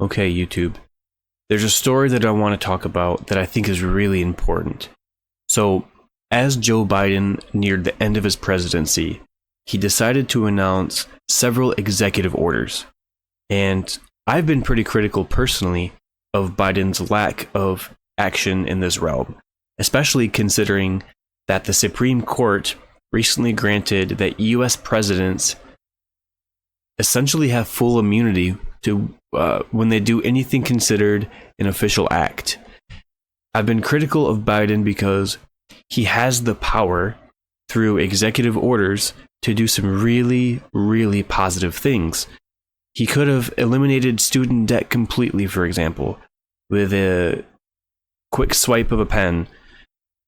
Okay, YouTube. There's a story that I want to talk about that I think is really important. So, as Joe Biden neared the end of his presidency, he decided to announce several executive orders. And I've been pretty critical personally of Biden's lack of action in this realm, especially considering that the Supreme Court recently granted that US presidents essentially have full immunity to when they do anything considered an official act. I've been critical of Biden because he has the power through executive orders to do some really, really positive things. He could have eliminated student debt completely, for example, with a quick swipe of a pen.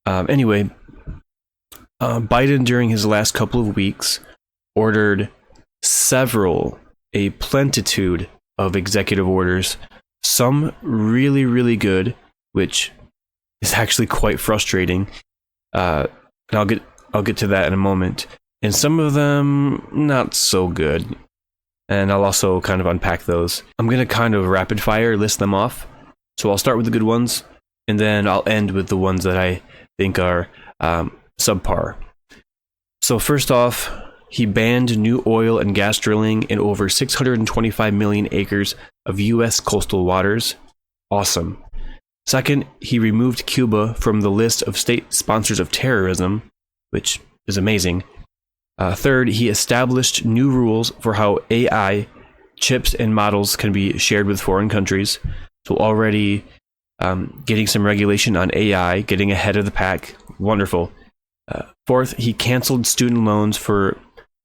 Anyway, Biden, during his last couple of weeks, ordered a plentitude of executive orders, some really, really good, which is actually quite frustrating. And I'll get to that in a moment. And some of them not so good. And I'll also kind of unpack those. I'm going to kind of rapid fire list them off. So I'll start with the good ones, and then I'll end with the ones that I think are subpar. So first off, he banned new oil and gas drilling in over 625 million acres of U.S. coastal waters. Awesome. Second, he removed Cuba from the list of state sponsors of terrorism, which is amazing. Third, he established new rules for how AI chips and models can be shared with foreign countries. So already getting some regulation on AI, getting ahead of the pack. Wonderful. Fourth, he canceled student loans for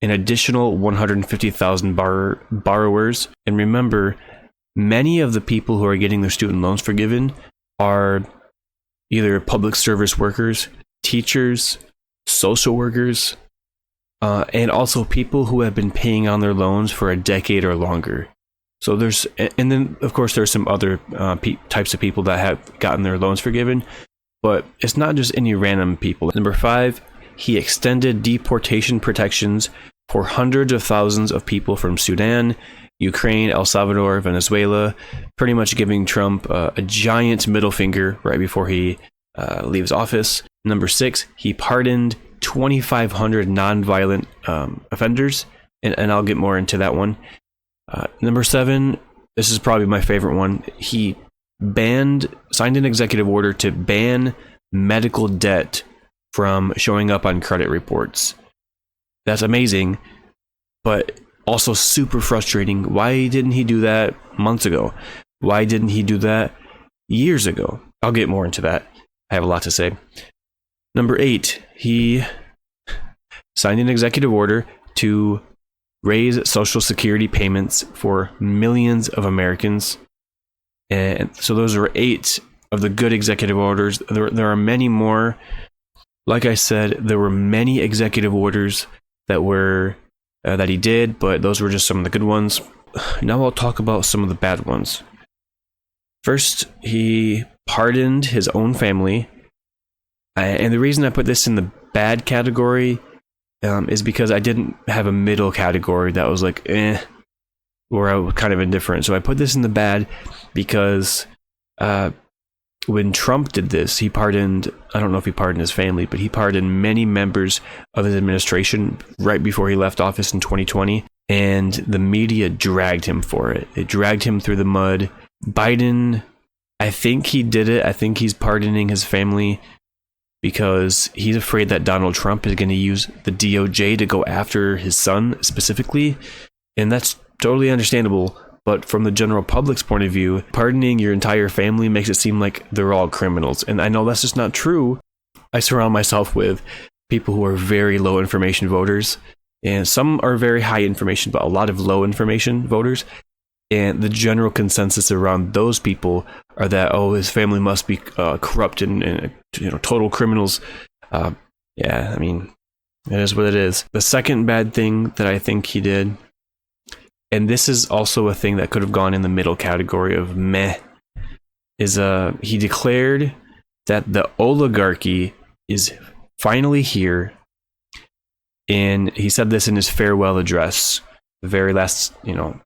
an additional 150,000 borrowers. And remember, many of the people who are getting their student loans forgiven are either public service workers, teachers, social workers, and also people who have been paying on their loans for a decade or longer. So and then of course there's some other types of people that have gotten their loans forgiven, but it's not just any random people. Number 5, he extended deportation protections for hundreds of thousands of people from Sudan, Ukraine, El Salvador, Venezuela, pretty much giving Trump a giant middle finger right before he leaves office. Number 6, he pardoned 2,500 nonviolent offenders, and I'll get more into that one. Number 7, this is probably my favorite one. He signed an executive order to ban medical debt from showing up on credit reports. That's amazing, but also super frustrating. Why didn't he do that months ago? Why didn't he do that years ago? I'll get more into that. I have a lot to say. Number 8, he signed an executive order to raise Social Security payments for millions of Americans. And so those are 8 of the good executive orders. There are many more. Like I said, there were many executive orders that he did, but those were just some of the good ones. Now I'll talk about some of the bad ones. First, he pardoned his own family. And the reason I put this in the bad category is because I didn't have a middle category that was like, or I was kind of indifferent. So I put this in the bad because when Trump did this, he pardoned, I don't know if he pardoned his family, but he pardoned many members of his administration right before he left office in 2020. And the media dragged him for it. They dragged him through the mud. Biden, I think he did it. I think he's pardoning his family because he's afraid that Donald Trump is going to use the DOJ to go after his son specifically. And that's totally understandable. But from the general public's point of view, pardoning your entire family makes it seem like they're all criminals. And I know that's just not true. I surround myself with people who are very low information voters. And some are very high information, but a lot of low information voters. And the general consensus around those people are that, oh, his family must be corrupt and total criminals. Yeah, I mean, it is what it is. The second bad thing that I think he did, and this is also a thing that could have gone in the middle category of meh, is he declared that the oligarchy is finally here. And he said this in his farewell address. the very last,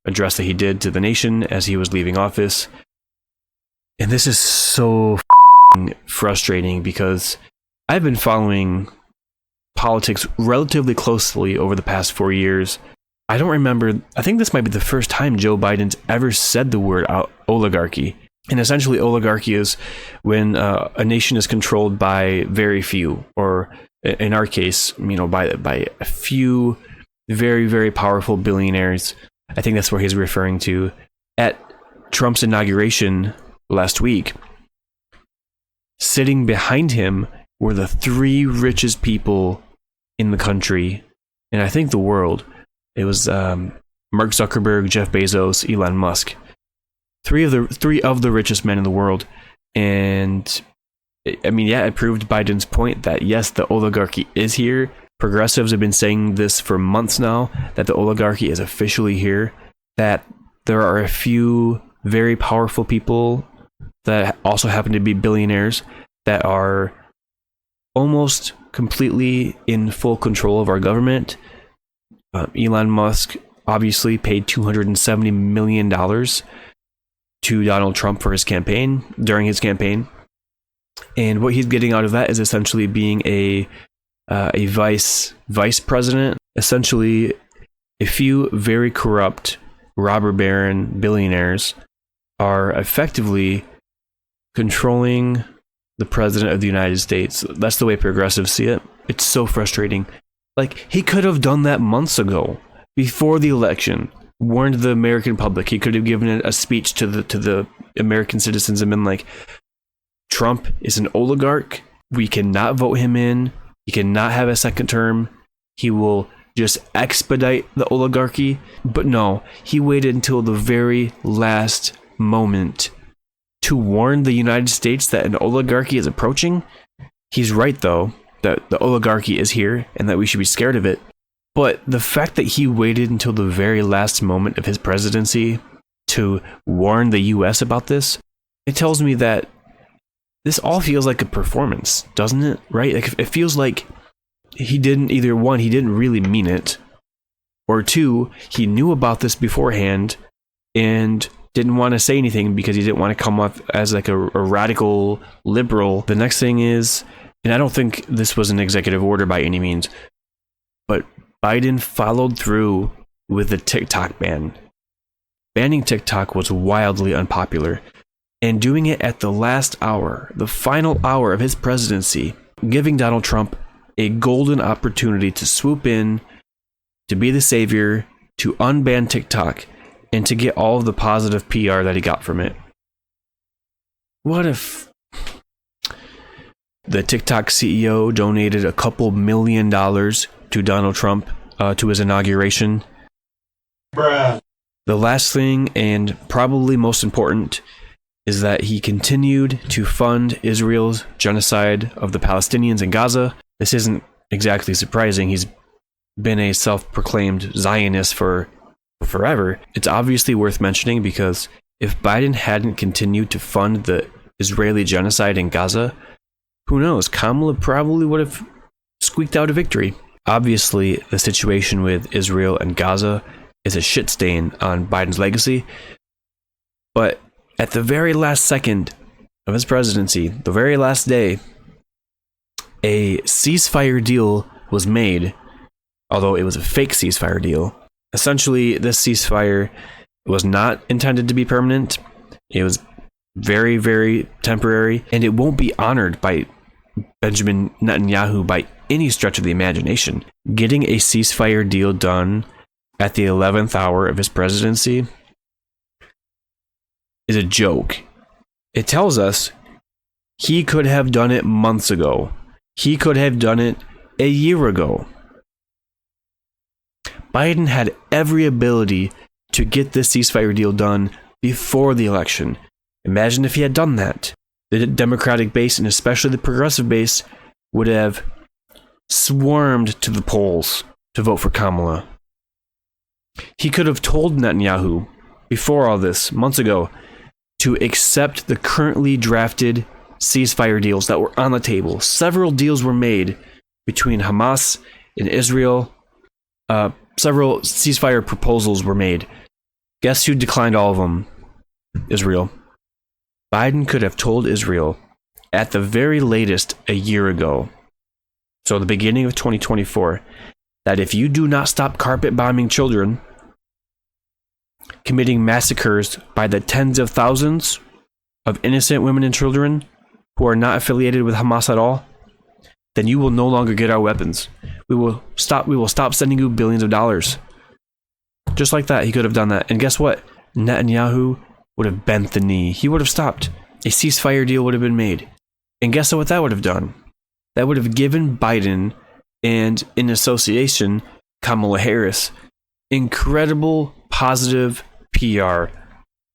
address that he did to the nation as he was leaving office. And this is so frustrating because I've been following politics relatively closely over the past 4 years. I don't remember, I think this might be the first time Joe Biden's ever said the word oligarchy. And essentially oligarchy is when a nation is controlled by very few, or in our case, by a few very, very powerful billionaires. I think that's what he's referring to. At Trump's inauguration last week, sitting behind him were the 3 richest people in the country, and I think the world. It was Mark Zuckerberg, Jeff Bezos, Elon Musk. Three of the richest men in the world. And it proved Biden's point that yes, the oligarchy is here. Progressives have been saying this for months now, that the oligarchy is officially here, that there are a few very powerful people that also happen to be billionaires that are almost completely in full control of our government. Elon Musk obviously paid $270 million to Donald Trump for his campaign, during his campaign. And what he's getting out of that is essentially being a vice president. Essentially, a few very corrupt robber baron billionaires are effectively controlling the president of the United States. That's the way progressives see it. It's so frustrating. Like, he could have done that months ago, before the election, warned the American public. He could have given a speech to the American citizens and been like, Trump is an oligarch. We cannot vote him in. He cannot have a second term. He will just expedite the oligarchy. But no, he waited until the very last moment to warn the United States that an oligarchy is approaching. He's right, though, that the oligarchy is here and that we should be scared of it. But the fact that he waited until the very last moment of his presidency to warn the US about this, it tells me that this all feels like a performance, doesn't it? Right? Like, it feels like he didn't, either one, he didn't really mean it, or two, he knew about this beforehand and didn't want to say anything because he didn't want to come off as like a radical liberal. The next thing is, and I don't think this was an executive order by any means, but Biden followed through with the TikTok ban. Banning TikTok was wildly unpopular, and doing it at the last hour, the final hour of his presidency, giving Donald Trump a golden opportunity to swoop in, to be the savior, to unban TikTok, and to get all of the positive PR that he got from it. What if the TikTok CEO donated a couple $1 million to Donald Trump to his inauguration? Bruh. The last thing, and probably most important, is that he continued to fund Israel's genocide of the Palestinians in Gaza. This isn't exactly surprising. He's been a self-proclaimed Zionist for forever. It's obviously worth mentioning because if Biden hadn't continued to fund the Israeli genocide in Gaza, who knows, Kamala probably would have squeaked out a victory. Obviously, the situation with Israel and Gaza is a shit stain on Biden's legacy, but at the very last second of his presidency, the very last day, a ceasefire deal was made, although it was a fake ceasefire deal. Essentially, this ceasefire was not intended to be permanent. It was very, very temporary, and it won't be honored by Benjamin Netanyahu by any stretch of the imagination. Getting a ceasefire deal done at the 11th hour of his presidency is a joke. It tells us he could have done it months ago. He could have done it a year ago. Biden had every ability to get this ceasefire deal done before the election. Imagine if he had done that. The Democratic base, and especially the progressive base, would have swarmed to the polls to vote for Kamala. He could have told Netanyahu, before all this, months ago, to accept the currently drafted ceasefire deals that were on the table. Several deals were made between Hamas and Israel. several ceasefire proposals were made. Guess who declined all of them? Israel. Biden could have told Israel at the very latest a year ago, so the beginning of 2024, that if you do not stop carpet bombing children, committing massacres by the tens of thousands of innocent women and children who are not affiliated with Hamas at all, then you will no longer get our weapons. We will stop sending you billions of dollars. Just like that, he could have done that. And guess what? Netanyahu would have bent the knee. He would have stopped. A ceasefire deal would have been made. And guess what that would have done? That would have given Biden and, in association, Kamala Harris, incredible positive PR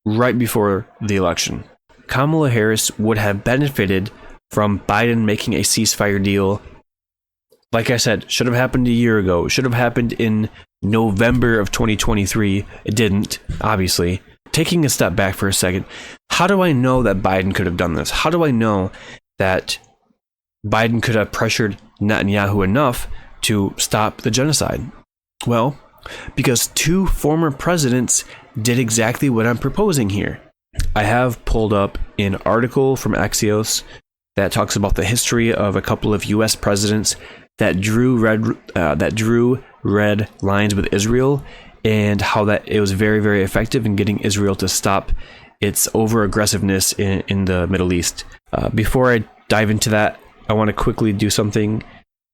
right before the election. Kamala Harris would have benefited from Biden making a ceasefire deal. Like I said, should have happened a year ago. It should have happened in November of 2023. It didn't, obviously. Taking a step back for a second, how do I know that Biden could have done this? How do I know that Biden could have pressured Netanyahu enough to stop the genocide? Well, because two former presidents did exactly what I'm proposing here. I have pulled up an article from Axios that talks about the history of a couple of U.S. presidents that drew red lines with Israel, and how that it was very, very effective in getting Israel to stop its over-aggressiveness in the Middle East. Before I dive into that, I want to quickly do something,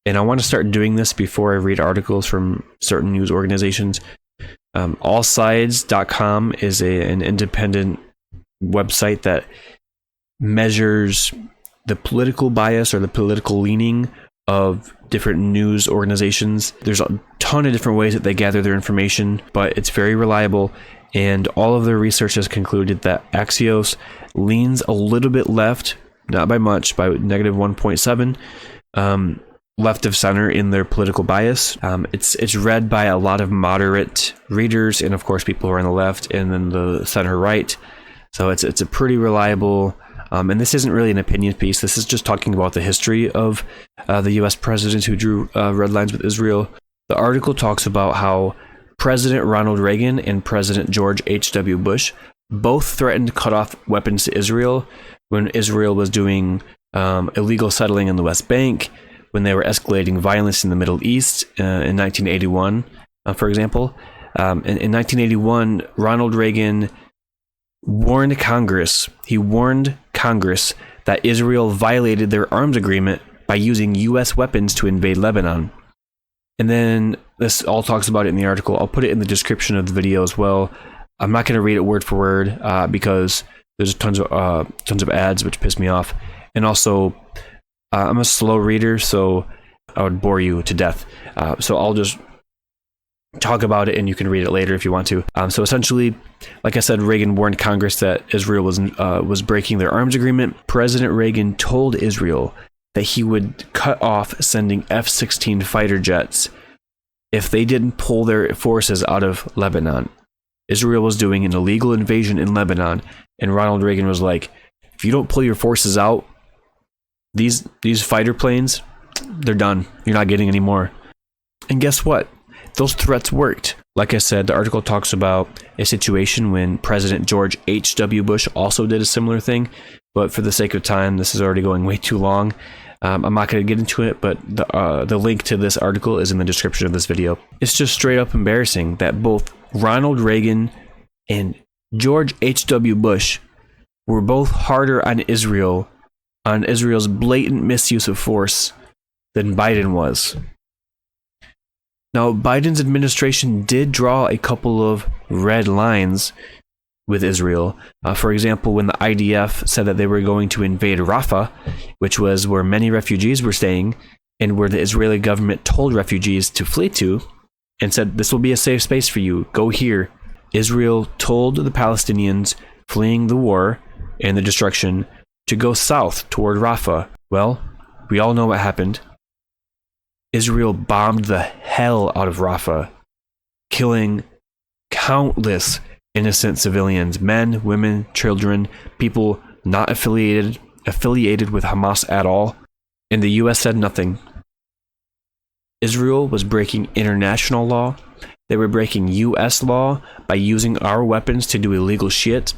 and I want to start doing this before I read articles from certain news organizations. Allsides.com is an independent website that measures the political bias or the political leaning of different news organizations. There's a ton of different ways that they gather their information, but it's very reliable, and all of their research has concluded that Axios leans a little bit left, not by much, by negative 1.7, left of center in their political bias. It's read by a lot of moderate readers, and of course people who are on the left and then the center right. So it's a pretty reliable, and this isn't really an opinion piece. This is just talking about the history of the U.S. presidents who drew red lines with Israel. The article talks about how President Ronald Reagan and President George H.W. Bush both threatened to cut off weapons to Israel when Israel was doing illegal settling in the West Bank, when they were escalating violence in the Middle East in 1981, for example. In 1981, Ronald Reagan warned Congress. He warned Congress that Israel violated their arms agreement by using U.S. weapons to invade Lebanon. And then this all talks about it in the article. I'll put it in the description of the video as well. I'm not going to read it word for word because there's tons of ads, which piss me off. And also, I'm a slow reader, so I would bore you to death. So I'll just talk about it, and you can read it later if you want to. So essentially, like I said, Reagan warned Congress that Israel was breaking their arms agreement. President Reagan told Israel that he would cut off sending F-16 fighter jets if they didn't pull their forces out of Lebanon. Israel was doing an illegal invasion in Lebanon, and Ronald Reagan was like, if you don't pull your forces out, these fighter planes, they're done. You're not getting any more. And guess what? Those threats worked. Like I said, the article talks about a situation when President George H.W. Bush also did a similar thing, but for the sake of time, this is already going way too long. I'm not going to get into it, but the link to this article is in the description of this video. It's just straight up embarrassing that both Ronald Reagan and George H.W. Bush were both harder on Israel's blatant misuse of force than Biden was. Now, Biden's administration did draw a couple of red lines with Israel. For example, when the IDF said that they were going to invade Rafah, which was where many refugees were staying, and where the Israeli government told refugees to flee to, and said, this will be a safe space for you, go here. Israel told the Palestinians fleeing the war and the destruction to go south toward Rafah. Well, we all know what happened. Israel bombed the hell out of Rafah, killing countless innocent civilians, men, women, children, people not affiliated with Hamas at all, and the US said nothing. Israel was breaking international law, They were breaking US law by using our weapons to do illegal shit.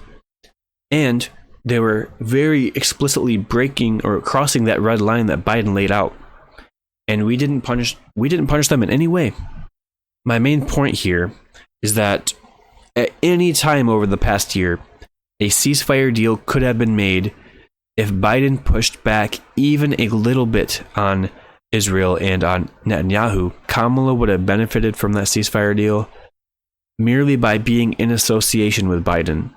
And they were very explicitly breaking or crossing that red line that Biden laid out. And we didn't punish them in any way. My main point here is that at any time over the past year, a ceasefire deal could have been made if Biden pushed back even a little bit on Israel and on Netanyahu. Kamala would have benefited from that ceasefire deal merely by being in association with Biden.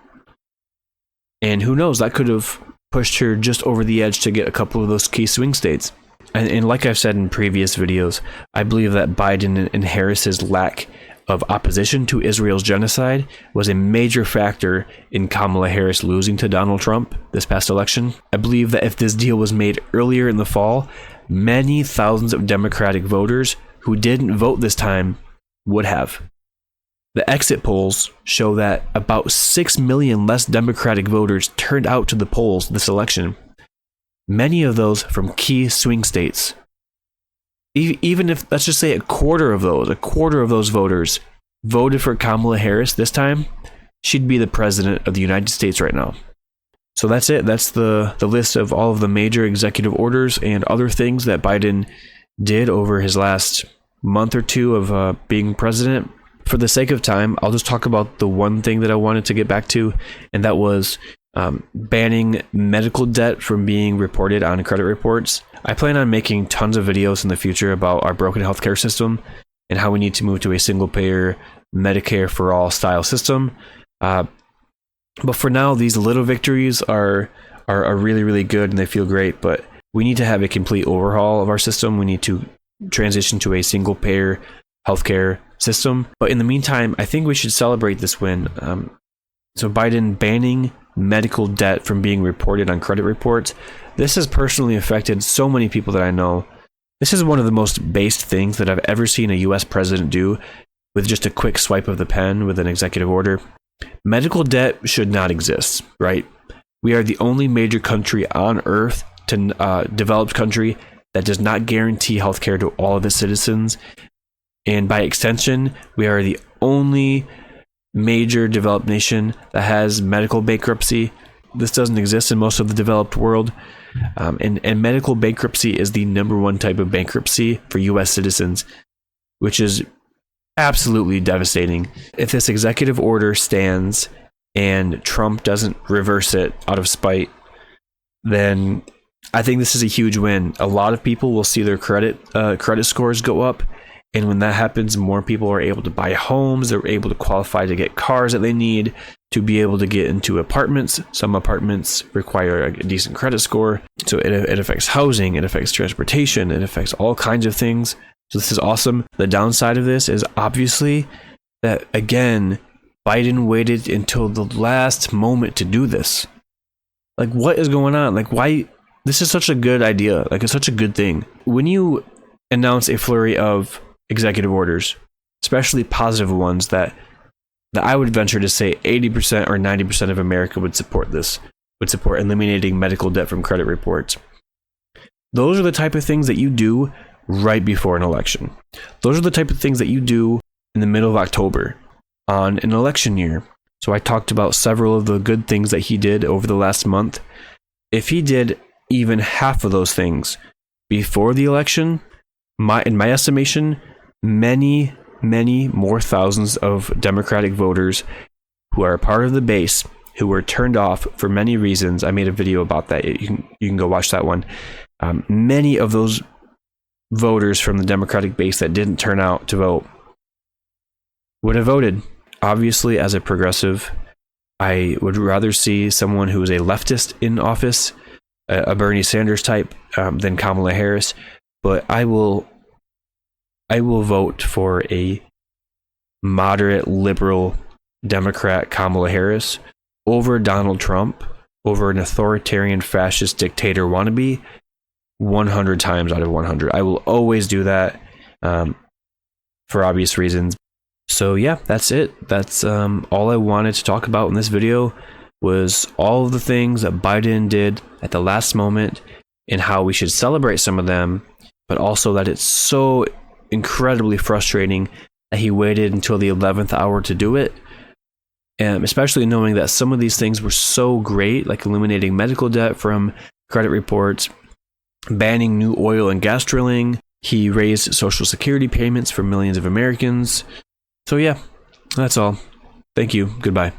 And who knows, that could have pushed her just over the edge to get a couple of those key swing states. And like I've said in previous videos, I believe that Biden and Harris's lack of opposition to Israel's genocide was a major factor in Kamala Harris losing to Donald Trump this past election. I believe that if this deal was made earlier in the fall, many thousands of Democratic voters who didn't vote this time would have. The exit polls show that about 6 million less Democratic voters turned out to the polls this election. Many of those from key swing states. Even if, let's just say, a quarter of those voters voted for Kamala Harris this time, she'd be the president of the United States right now. So that's it. That's the list of all of the major executive orders and other things that Biden did over his last month or two of being president. For the sake of time, I'll just talk about the one thing that I wanted to get back to, and that was banning medical debt from being reported on credit reports. I plan on making tons of videos in the future about our broken healthcare system and how we need to move to a single-payer Medicare for all style system. But for now, these little victories are really, really good and they feel great. But we need to have a complete overhaul of our system. We need to transition to a single-payer healthcare system. But in the meantime, I think we should celebrate this win. So Biden banning medical debt from being reported on credit reports. This has personally affected so many people that I know. This is one of the most based things that I've ever seen a US president do with just a quick swipe of the pen with an executive order. Medical debt should not exist, right? We are the only major country on earth, developed country, that does not guarantee healthcare to all of its citizens. And by extension, we are the only major developed nation that has medical bankruptcy. This doesn't exist in most of the developed world. And medical bankruptcy is the number one type of bankruptcy for US citizens, which is absolutely devastating. If this executive order stands and Trump doesn't reverse it out of spite, then I think this is a huge win. A lot of people will see their credit scores go up. And when that happens, more people are able to buy homes. They're able to qualify to get cars that they need to be able to get into apartments. Some apartments require a decent credit score. So it affects housing, it affects transportation, it affects all kinds of things. So this is awesome. The downside of this is obviously that, again, Biden waited until the last moment to do this. Like, what is going on? Like, why? This is such a good idea. Like, it's such a good thing. When you announce a flurry of executive orders, especially positive ones that I would venture to say 80% or 90% of America would support eliminating medical debt from credit reports. Those are the type of things that you do right before an election. Those are the type of things that you do in the middle of October on an election year. So I talked about several of the good things that he did over the last month. If he did even half of those things before the election, in my estimation, many more thousands of Democratic voters who are a part of the base, who were turned off for many reasons. I made a video about that. You can go watch that one. Many of those voters from the Democratic base that didn't turn out to vote would have voted. Obviously, as a progressive, I would rather see someone who is a leftist in office, a Bernie Sanders type, than Kamala Harris. But I will vote for a moderate liberal Democrat, Kamala Harris, over Donald Trump, over an authoritarian fascist dictator wannabe, 100 times out of 100. I will always do that for obvious reasons. So yeah, that's it. That's all I wanted to talk about in this video, was all of the things that Biden did at the last moment and how we should celebrate some of them, but also that it's so incredibly frustrating that he waited until the 11th hour to do it. Especially knowing that some of these things were so great, like eliminating medical debt from credit reports, banning new oil and gas drilling. He raised Social Security payments for millions of Americans. So yeah, that's all. Thank you. Goodbye.